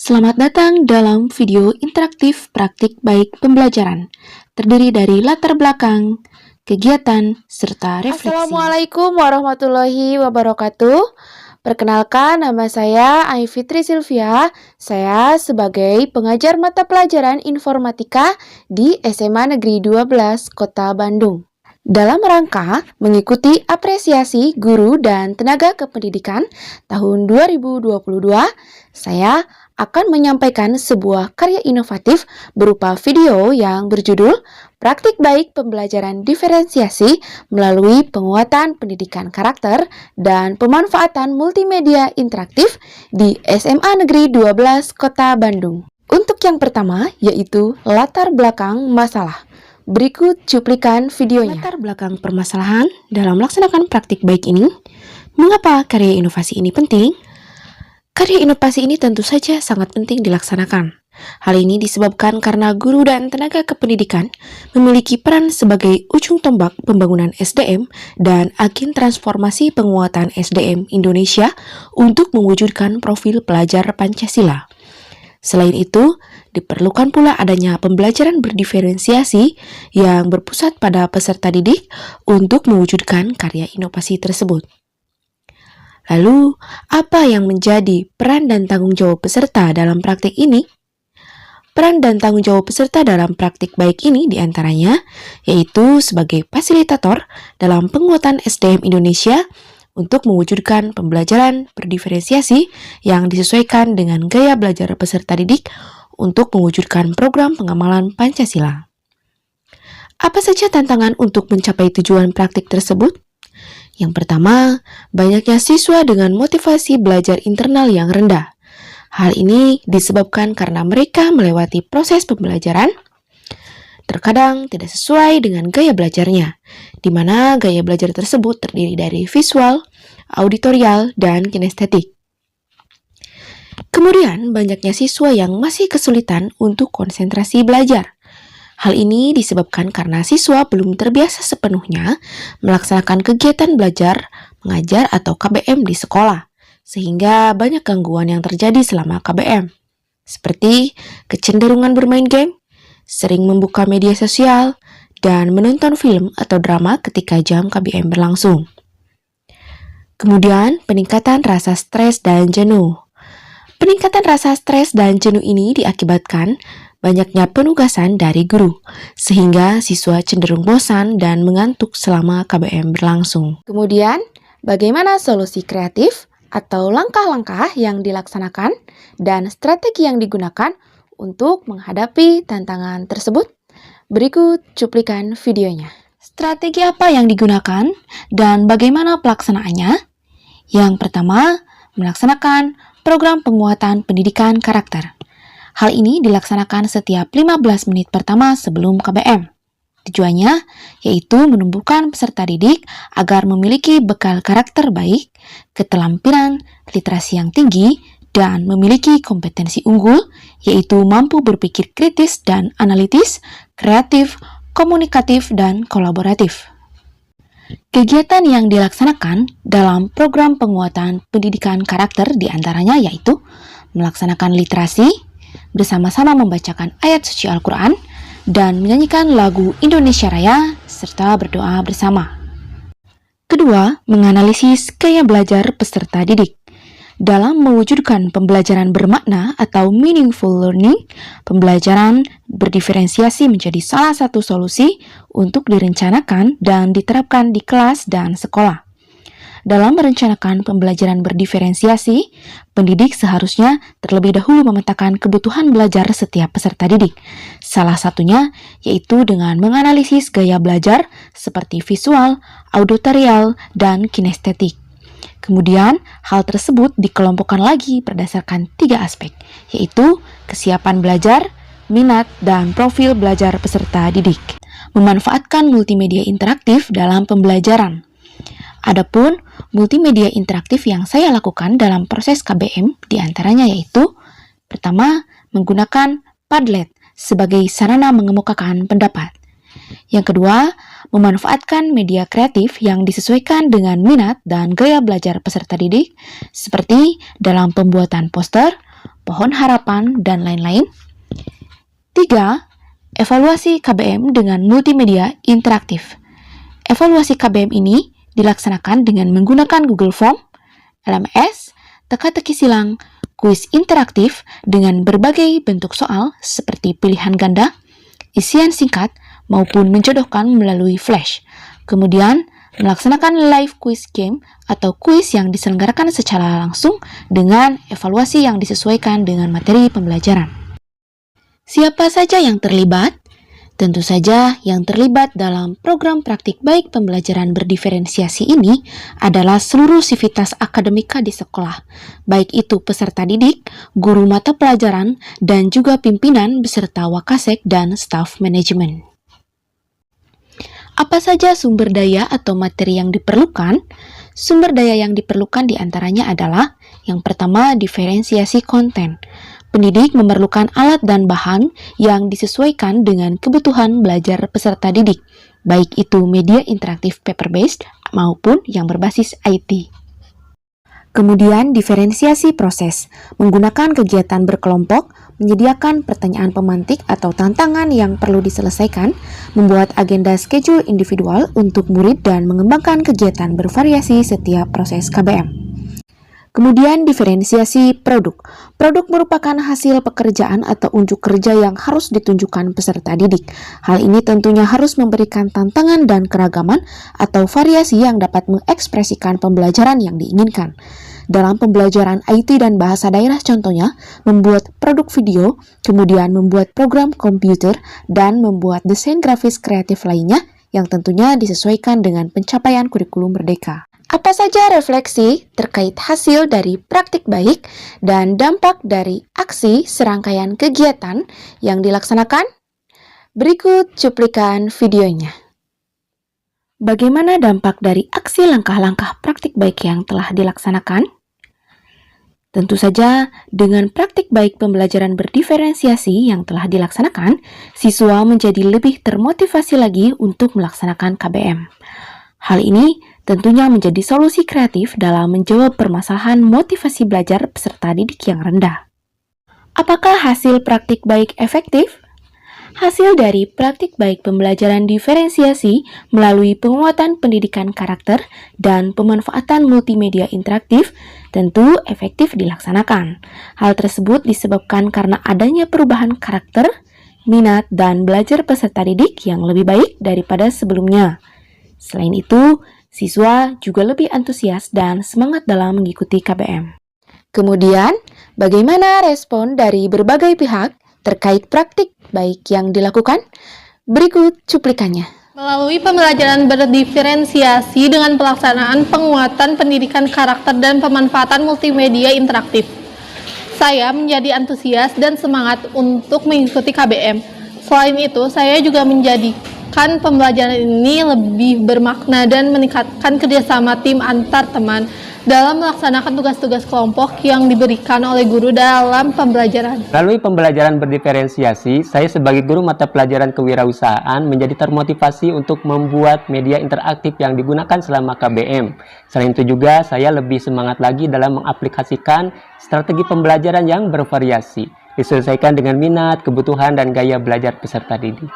Selamat datang dalam video interaktif praktik baik pembelajaran, terdiri dari latar belakang, kegiatan, serta refleksi. Assalamualaikum warahmatullahi wabarakatuh. Perkenalkan, nama saya Ai Fitri Sylvia. Saya sebagai pengajar mata pelajaran informatika di SMA Negeri 12 Kota Bandung. Dalam rangka mengikuti apresiasi guru dan tenaga kependidikan tahun 2022, saya akan menyampaikan sebuah karya inovatif berupa video yang berjudul Praktik Baik Pembelajaran Diferensiasi melalui penguatan pendidikan karakter dan pemanfaatan multimedia interaktif di SMA Negeri 12 Kota Bandung. Untuk yang pertama yaitu latar belakang masalah. Berikut cuplikan videonya. Latar belakang permasalahan dalam melaksanakan praktik baik ini. Mengapa karya inovasi ini penting? Karya inovasi ini tentu saja sangat penting dilaksanakan. Hal ini disebabkan karena guru dan tenaga kependidikan memiliki peran sebagai ujung tombak pembangunan SDM dan agen transformasi penguatan SDM Indonesia untuk mewujudkan profil pelajar Pancasila. Selain itu, diperlukan pula adanya pembelajaran berdiferensiasi yang berpusat pada peserta didik untuk mewujudkan karya inovasi tersebut. Lalu, apa yang menjadi peran dan tanggung jawab peserta dalam praktik ini? Peran dan tanggung jawab peserta dalam praktik baik ini diantaranya yaitu sebagai fasilitator dalam penguatan SDM Indonesia untuk mewujudkan pembelajaran berdiferensiasi yang disesuaikan dengan gaya belajar peserta didik untuk mewujudkan program pengamalan Pancasila. Apa saja tantangan untuk mencapai tujuan praktik tersebut? Yang pertama, banyaknya siswa dengan motivasi belajar internal yang rendah. Hal ini disebabkan karena mereka melewati proses pembelajaran terkadang tidak sesuai dengan gaya belajarnya, di mana gaya belajar tersebut terdiri dari visual, auditorial, dan kinestetik. Kemudian, banyaknya siswa yang masih kesulitan untuk konsentrasi belajar. Hal ini disebabkan karena siswa belum terbiasa sepenuhnya melaksanakan kegiatan belajar, mengajar, atau KBM di sekolah, sehingga banyak gangguan yang terjadi selama KBM, seperti kecenderungan bermain game, sering membuka media sosial, dan menonton film atau drama ketika jam KBM berlangsung. Kemudian, peningkatan rasa stres dan jenuh. Peningkatan rasa stres dan jenuh ini diakibatkan banyaknya penugasan dari guru, sehingga siswa cenderung bosan dan mengantuk selama KBM berlangsung. Kemudian, bagaimana solusi kreatif atau langkah-langkah yang dilaksanakan dan strategi yang digunakan untuk menghadapi tantangan tersebut? Berikut cuplikan videonya. Strategi apa yang digunakan dan bagaimana pelaksanaannya? Yang pertama, melaksanakan program penguatan pendidikan karakter. Hal ini dilaksanakan setiap 15 menit pertama sebelum KBM. Tujuannya yaitu menumbuhkan peserta didik agar memiliki bekal karakter baik, keterampilan, literasi yang tinggi, dan memiliki kompetensi unggul, yaitu mampu berpikir kritis dan analitis, kreatif, komunikatif, dan kolaboratif. Kegiatan yang dilaksanakan dalam program penguatan pendidikan karakter diantaranya yaitu melaksanakan literasi, bersama-sama membacakan ayat suci Al-Quran, dan menyanyikan lagu Indonesia Raya, serta berdoa bersama. Kedua, menganalisis gaya belajar peserta didik. Dalam mewujudkan pembelajaran bermakna atau meaningful learning, pembelajaran berdiferensiasi menjadi salah satu solusi untuk direncanakan dan diterapkan di kelas dan sekolah. Dalam merencanakan pembelajaran berdiferensiasi, pendidik seharusnya terlebih dahulu memetakan kebutuhan belajar setiap peserta didik. Salah satunya yaitu dengan menganalisis gaya belajar seperti visual, auditorial, dan kinestetik. Kemudian, hal tersebut dikelompokkan lagi berdasarkan 3 aspek, yaitu kesiapan belajar, minat, dan profil belajar peserta didik. Memanfaatkan multimedia interaktif dalam pembelajaran. Adapun multimedia interaktif yang saya lakukan dalam proses KBM diantaranya yaitu pertama, menggunakan Padlet sebagai sarana mengemukakan pendapat. Yang kedua, memanfaatkan media kreatif yang disesuaikan dengan minat dan gaya belajar peserta didik seperti dalam pembuatan poster, pohon harapan, dan lain-lain. 3. Evaluasi KBM dengan multimedia interaktif. Evaluasi KBM ini dilaksanakan dengan menggunakan Google Form, LMS, teka-teki silang, kuis interaktif dengan berbagai bentuk soal seperti pilihan ganda, isian singkat, maupun menjodohkan melalui Flash. Kemudian, melaksanakan live quiz game atau kuis yang diselenggarakan secara langsung dengan evaluasi yang disesuaikan dengan materi pembelajaran. Siapa saja yang terlibat? Tentu saja yang terlibat dalam program praktik baik pembelajaran berdiferensiasi ini adalah seluruh sivitas akademika di sekolah, baik itu peserta didik, guru mata pelajaran, dan juga pimpinan beserta wakasek dan staf manajemen. Apa saja sumber daya atau materi yang diperlukan? Sumber daya yang diperlukan diantaranya adalah yang pertama, diferensiasi konten. Pendidik memerlukan alat dan bahan yang disesuaikan dengan kebutuhan belajar peserta didik, baik itu media interaktif paper-based maupun yang berbasis IT. Kemudian, diferensiasi proses, menggunakan kegiatan berkelompok, menyediakan pertanyaan pemantik atau tantangan yang perlu diselesaikan, membuat agenda schedule individual untuk murid dan mengembangkan kegiatan bervariasi setiap proses KBM. Kemudian diferensiasi produk. Produk merupakan hasil pekerjaan atau unjuk kerja yang harus ditunjukkan peserta didik. Hal ini tentunya harus memberikan tantangan dan keragaman atau variasi yang dapat mengekspresikan pembelajaran yang diinginkan. Dalam pembelajaran IT dan bahasa daerah contohnya, membuat produk video, kemudian membuat program komputer, dan membuat desain grafis kreatif lainnya yang tentunya disesuaikan dengan pencapaian kurikulum merdeka. Apa saja refleksi terkait hasil dari praktik baik dan dampak dari aksi serangkaian kegiatan yang dilaksanakan? Berikut cuplikan videonya. Bagaimana dampak dari aksi langkah-langkah praktik baik yang telah dilaksanakan? Tentu saja, dengan praktik baik pembelajaran berdiferensiasi yang telah dilaksanakan, siswa menjadi lebih termotivasi lagi untuk melaksanakan KBM. Hal ini tentunya menjadi solusi kreatif dalam menjawab permasalahan motivasi belajar peserta didik yang rendah. Apakah hasil praktik baik efektif? Hasil dari praktik baik pembelajaran diferensiasi melalui penguatan pendidikan karakter dan pemanfaatan multimedia interaktif tentu efektif dilaksanakan. Hal tersebut disebabkan karena adanya perubahan karakter, minat, dan belajar peserta didik yang lebih baik daripada sebelumnya. Selain itu, siswa juga lebih antusias dan semangat dalam mengikuti KBM. Kemudian, bagaimana respon dari berbagai pihak terkait praktik baik yang dilakukan? Berikut cuplikannya. Melalui pembelajaran berdiferensiasi dengan pelaksanaan penguatan pendidikan karakter dan pemanfaatan multimedia interaktif, saya menjadi antusias dan semangat untuk mengikuti KBM. Selain itu, saya juga menjadikan pembelajaran ini lebih bermakna dan meningkatkan kerjasama tim antar teman dalam melaksanakan tugas-tugas kelompok yang diberikan oleh guru dalam pembelajaran. Melalui pembelajaran berdiferensiasi, saya sebagai guru mata pelajaran kewirausahaan menjadi termotivasi untuk membuat media interaktif yang digunakan selama KBM. Selain itu juga, saya lebih semangat lagi dalam mengaplikasikan strategi pembelajaran yang bervariasi, disesuaikan dengan minat, kebutuhan, dan gaya belajar peserta didik.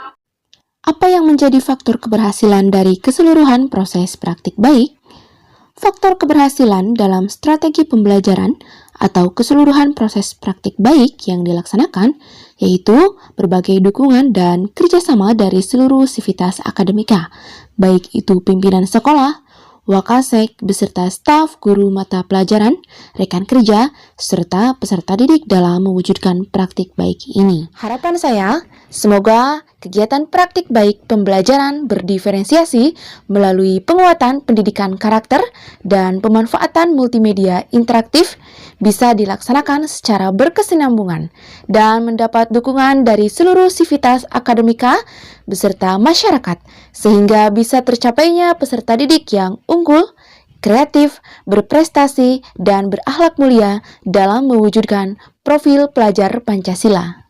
Apa yang menjadi faktor keberhasilan dari keseluruhan proses praktik baik? Faktor keberhasilan dalam strategi pembelajaran atau keseluruhan proses praktik baik yang dilaksanakan yaitu berbagai dukungan dan kerjasama dari seluruh sivitas akademika, baik itu pimpinan sekolah, wakasek, beserta staf, guru mata pelajaran, rekan kerja, serta peserta didik dalam mewujudkan praktik baik ini. Harapan saya, semoga kegiatan praktik baik pembelajaran berdiferensiasi melalui penguatan pendidikan karakter dan pemanfaatan multimedia interaktif bisa dilaksanakan secara berkesinambungan dan mendapat dukungan dari seluruh sivitas akademika beserta masyarakat sehingga bisa tercapainya peserta didik yang unggul, kreatif, berprestasi, dan berakhlak mulia dalam mewujudkan profil pelajar Pancasila.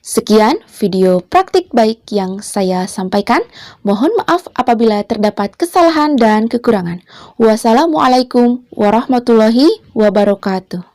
Sekian video praktik baik yang saya sampaikan. Mohon maaf apabila terdapat kesalahan dan kekurangan. Wassalamualaikum warahmatullahi wabarakatuh.